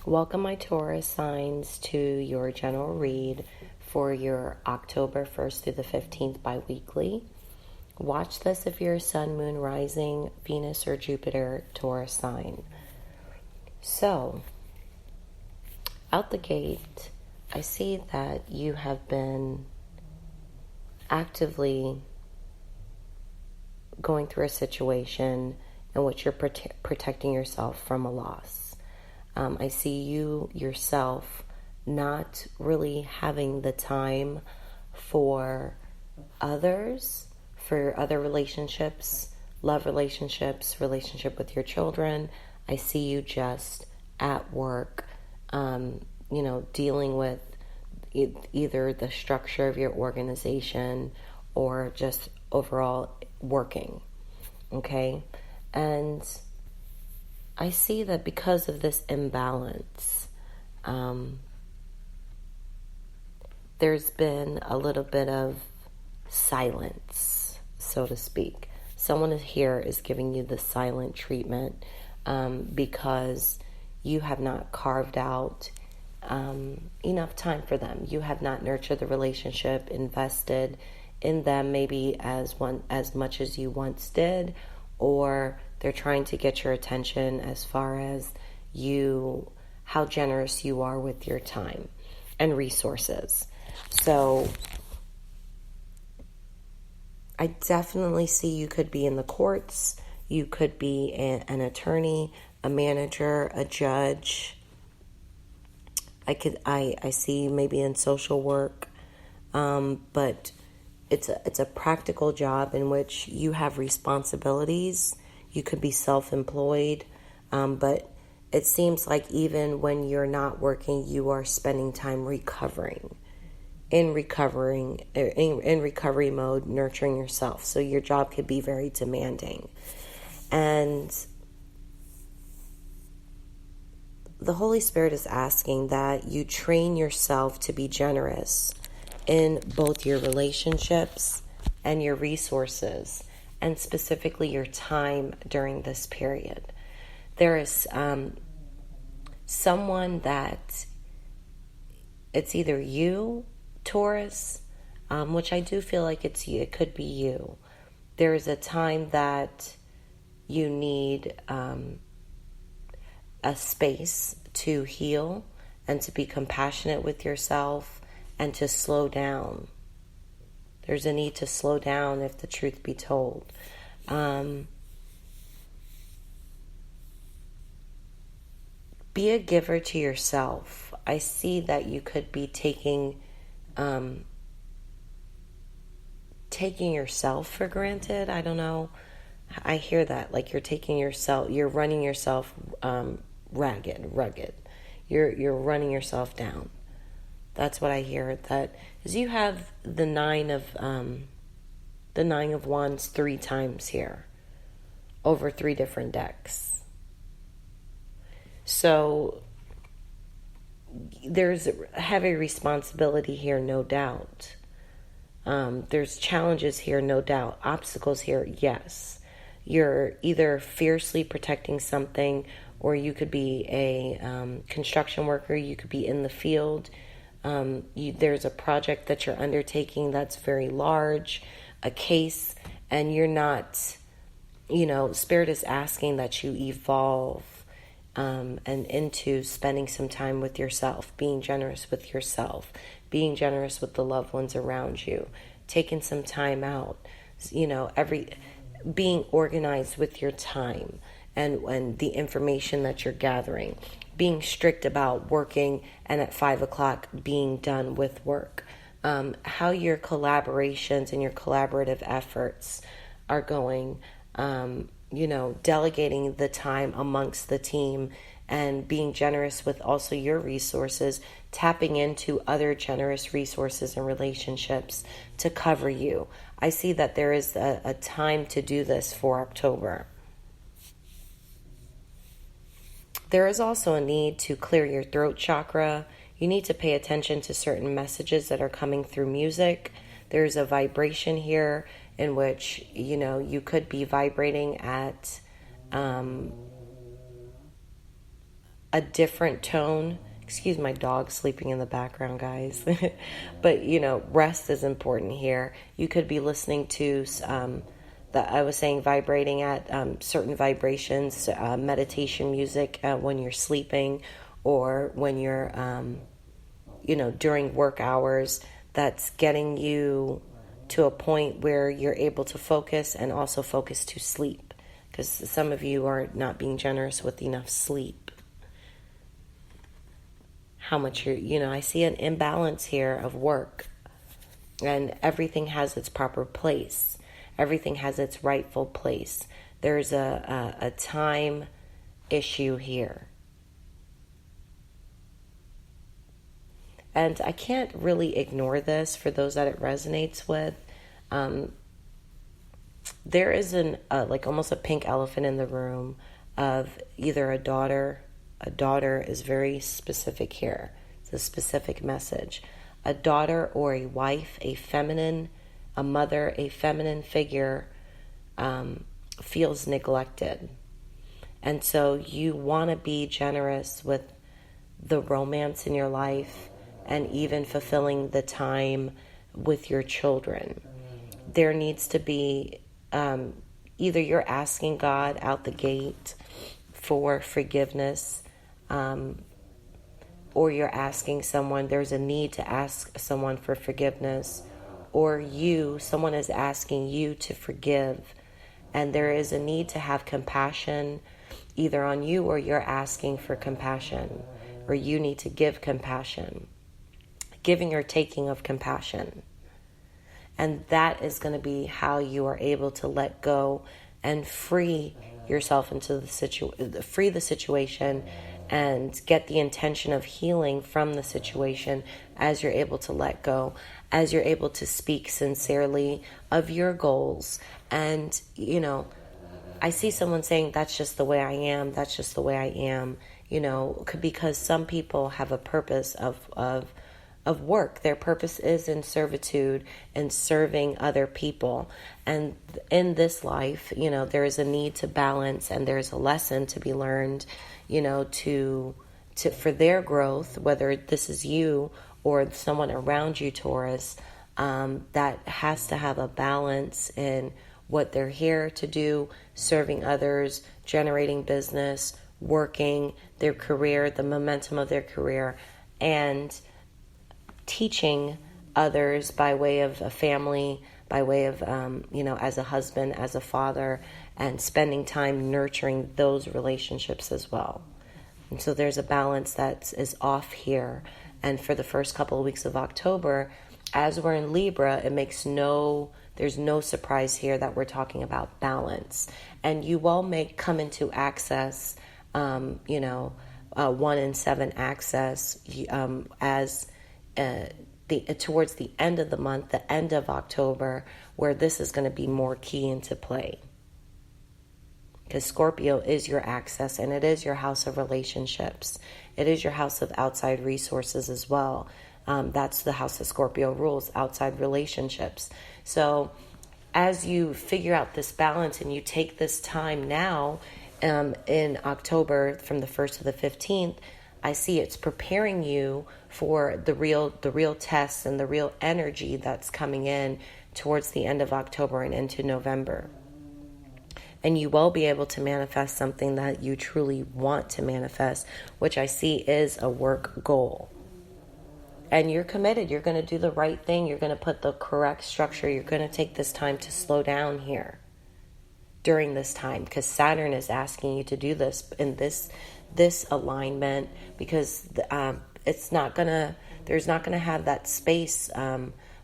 Welcome, my Taurus signs, to your general read for your October 1st through the 15th bi-weekly. Watch this if you're a Sun, Moon, Rising, Venus, or Jupiter Taurus sign. So, out the gate, I see that you have been actively going through a situation in which you're protecting yourself from a loss. I see you yourself not really having the time for others, for other relationships, love relationships, relationship with your children. I see you just at work, dealing with either the structure of your organization or just overall working. Okay? And I see that because of this imbalance, there's been a little bit of silence, so to speak. Someone here is giving you the silent treatment because you have not carved out enough time for them. You have not nurtured the relationship, invested in them maybe as much as you once did, or they're trying to get your attention as far as how generous you are with your time and resources. So I definitely see you could be in the courts. You could be an attorney, a manager, a judge. I see maybe in social work, but it's a practical job in which you have responsibilities. You could be self-employed, but it seems like even when you're not working, you are spending time in recovery mode, nurturing yourself. So your job could be very demanding. And the Holy Spirit is asking that you train yourself to be generous in both your relationships and your resources, and specifically your time during this period. There is someone that it's either you, Taurus, which I do feel like it could be you. There is a time that you need a space to heal and to be compassionate with yourself and to slow down. There's a need to slow down, if the truth be told. Be a giver to yourself. I see that you could be taking yourself for granted. I don't know. I hear that, like you're running yourself rugged. You're running yourself down. That's what I hear. That is, you have the nine of wands 3 times here, over 3 different decks. So there's a heavy responsibility here, no doubt. There's challenges here, no doubt. Obstacles here, yes. You're either fiercely protecting something, or you could be a construction worker. You could be in the field. There's a project that you're undertaking that's very large, a case, and you're not, Spirit is asking that you evolve and into spending some time with yourself, being generous with yourself, being generous with the loved ones around you, taking some time out, being organized with your time and the information that you're gathering, being strict about working and at 5 o'clock being done with work. How your collaborations and your collaborative efforts are going, delegating the time amongst the team and being generous with also your resources, tapping into other generous resources and relationships to cover you. I see that there is a time to do this for October. There is also a need to clear your throat chakra. You need to pay attention to certain messages that are coming through music. There's a vibration here in which, you could be vibrating at a different tone. Excuse my dog sleeping in the background, guys. But, rest is important here. You could be listening to, I was saying vibrating at certain vibrations, meditation music when you're sleeping, or when you're, during work hours, that's getting you to a point where you're able to focus and also focus to sleep. Because some of you are not being generous with enough sleep. How much I see an imbalance here of work, and everything has its proper place. Everything has its rightful place. There's a time issue here. And I can't really ignore this for those that it resonates with. There is like almost a pink elephant in the room of either a daughter. A daughter is very specific here. It's a specific message. A daughter or a wife, a mother, a feminine figure feels neglected. And so you want to be generous with the romance in your life and even fulfilling the time with your children. There needs to be either you're asking God out the gate for forgiveness, or you're asking someone, there's a need to ask someone for forgiveness, or someone is asking you to forgive, and there is a need to have compassion either on you, or you're asking for compassion, or you need to give compassion, giving or taking of compassion. And that is going to be how you are able to let go and free yourself into free the situation, and get the intention of healing from the situation as you're able to let go, as you're able to speak sincerely of your goals. And, I see someone saying, that's just the way I am. That's just the way I am, because some people have a purpose of work. Their purpose is in servitude and serving other people. And in this life, there is a need to balance, and there's a lesson to be learned, for their growth, whether this is you or someone around you, Taurus, that has to have a balance in what they're here to do, serving others, generating business, working, their career, the momentum of their career, and teaching others by way of a family, by way of, as a husband, as a father, and spending time nurturing those relationships as well. And so there's a balance that is off here. And for the first couple of weeks of October, as we're in Libra, there's no surprise here that we're talking about balance. And you all may come into access, 1 in 7 access, as towards the end of the month, the end of October, where this is going to be more key into play. Because Scorpio is your access, and it is your house of relationships. It is your house of outside resources as well. That's the house that Scorpio rules, outside relationships. So as you figure out this balance and you take this time now in October from the 1st to the 15th, I see it's preparing you for the real tests and the real energy that's coming in towards the end of October and into November. And you will be able to manifest something that you truly want to manifest, which I see is a work goal. And you're committed. You're going to do the right thing. You're going to put the correct structure. You're going to take this time to slow down here during this time, because Saturn is asking you to do this in this alignment, because there's not going to have that space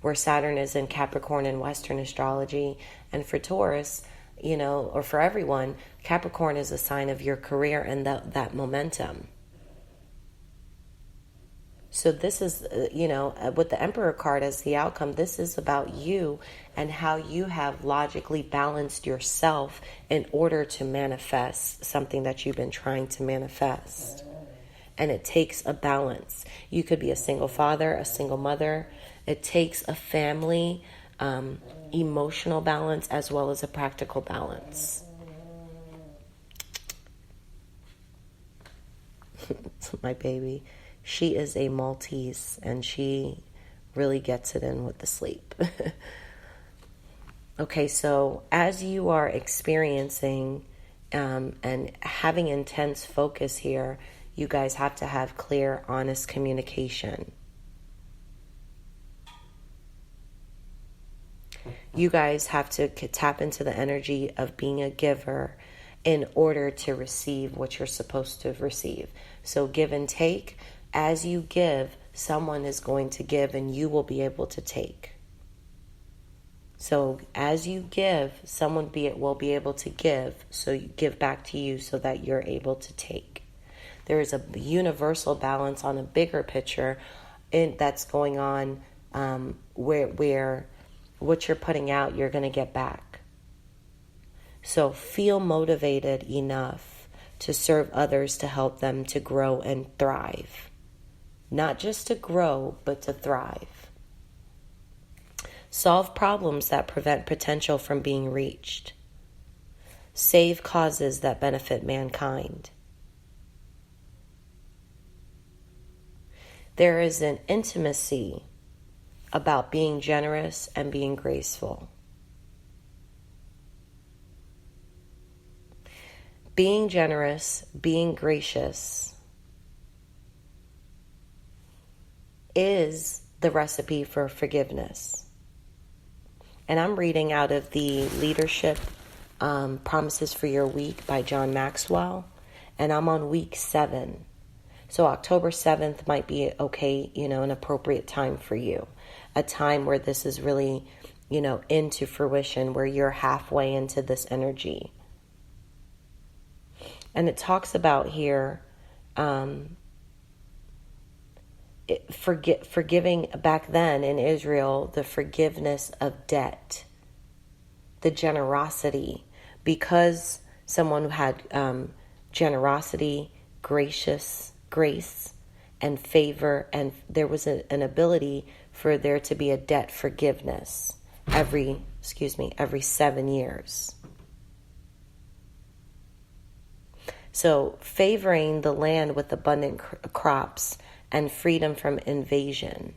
where Saturn is in Capricorn in Western astrology. And for Taurus, or for everyone, Capricorn is a sign of your career and that momentum. So this is, with the Emperor card as the outcome, this is about you and how you have logically balanced yourself in order to manifest something that you've been trying to manifest. And it takes a balance. You could be a single father, a single mother. It takes a family, emotional balance, as well as a practical balance. my baby. She is a Maltese, and she really gets it in with the sleep. Okay, so as you are experiencing and having intense focus here, you guys have to have clear, honest communication. You guys have to tap into the energy of being a giver in order to receive what you're supposed to receive. So give and take. As you give, someone is going to give and you will be able to take. So as you give, someone will be able to give, so you give back to you so that you're able to take. There is a universal balance on a bigger picture that's going on where what you're putting out, you're going to get back. So feel motivated enough to serve others, to help them to grow and thrive. Not just to grow, but to thrive. Solve problems that prevent potential from being reached. Save causes that benefit mankind. There is an intimacy about being generous and being graceful. Being generous, being gracious is the recipe for forgiveness. And I'm reading out of the Leadership Promises for Your Week by John Maxwell. And I'm on week 7. So October 7th might be okay, an appropriate time for you. A time where this is really, into fruition, where you're halfway into this energy. And it talks about here forgiving back then in Israel, the forgiveness of debt, the generosity, because someone who had generosity, grace, and favor, and there was an ability for there to be a debt forgiveness every 7 years. So favoring the land with abundant crops and freedom from invasion.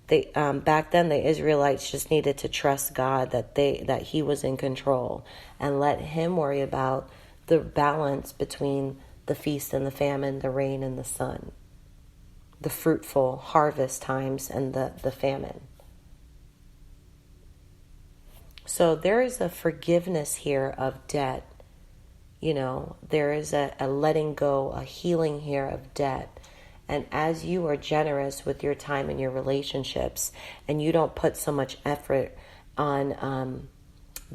Back then, the Israelites just needed to trust God that He was in control, and let Him worry about the balance between the feast and the famine, the rain and the sun, the fruitful harvest times and the famine. So there is a forgiveness here of debt. There is a letting go, a healing here of debt. And as you are generous with your time and your relationships, and you don't put so much effort on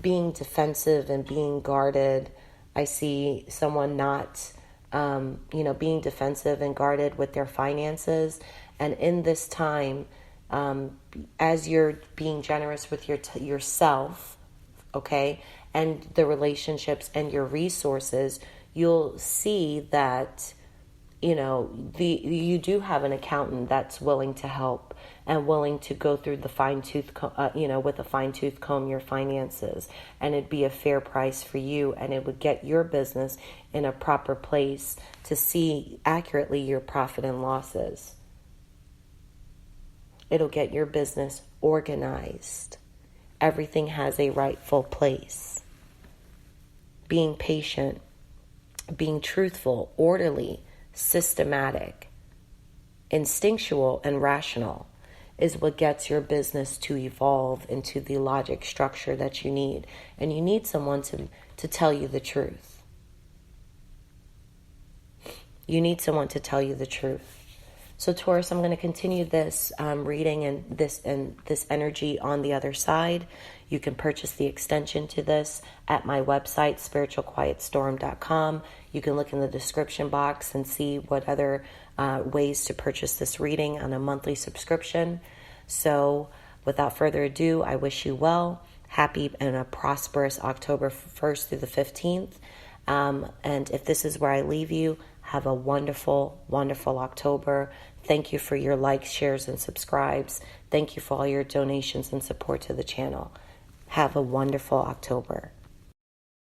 being defensive and being guarded, I see someone not, being defensive and guarded with their finances. And in this time, as you're being generous with yourself, okay, and the relationships and your resources, you'll see that, you do have an accountant that's willing to help and willing to go through the with a fine-tooth comb your finances, and it'd be a fair price for you, and it would get your business in a proper place to see accurately your profit and losses. It'll get your business organized. Everything has a rightful place. Being patient, being truthful, orderly, systematic, instinctual, and rational is what gets your business to evolve into the logic structure that you need. And you need someone to tell you the truth. You need someone to tell you the truth. So Taurus, I'm going to continue this reading and this energy on the other side. You can purchase the extension to this at my website, SpiritualQuietStorm.com. You can look in the description box and see what other ways to purchase this reading on a monthly subscription. So without further ado, I wish you well, happy and a prosperous October 1st through the 15th. And if this is where I leave you, have a wonderful, wonderful October. Thank you for your likes, shares, and subscribes. Thank you for all your donations and support to the channel. Have a wonderful October.